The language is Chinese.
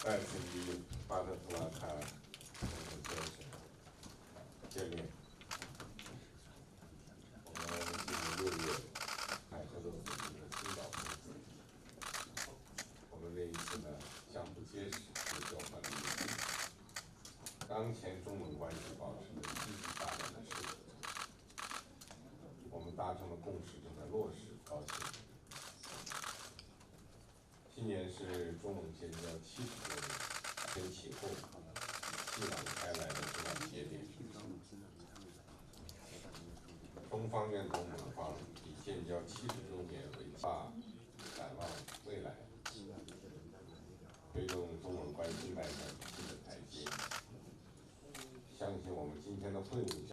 再次与巴特普拉卡先生见面。我们进入6月海合的组织的新岛公司，我们这一次呢相互结识，也交换了意见。当前中美关系保持着积极发展的势头，我们达成了共识，正在落实，高兴。今年是中蒙建交70周年，天气后气朗开来的这样节点。中方愿同蒙方以建交70周年为大，展望未来，推动中蒙关系迈向新的台阶。相信我们今天的会晤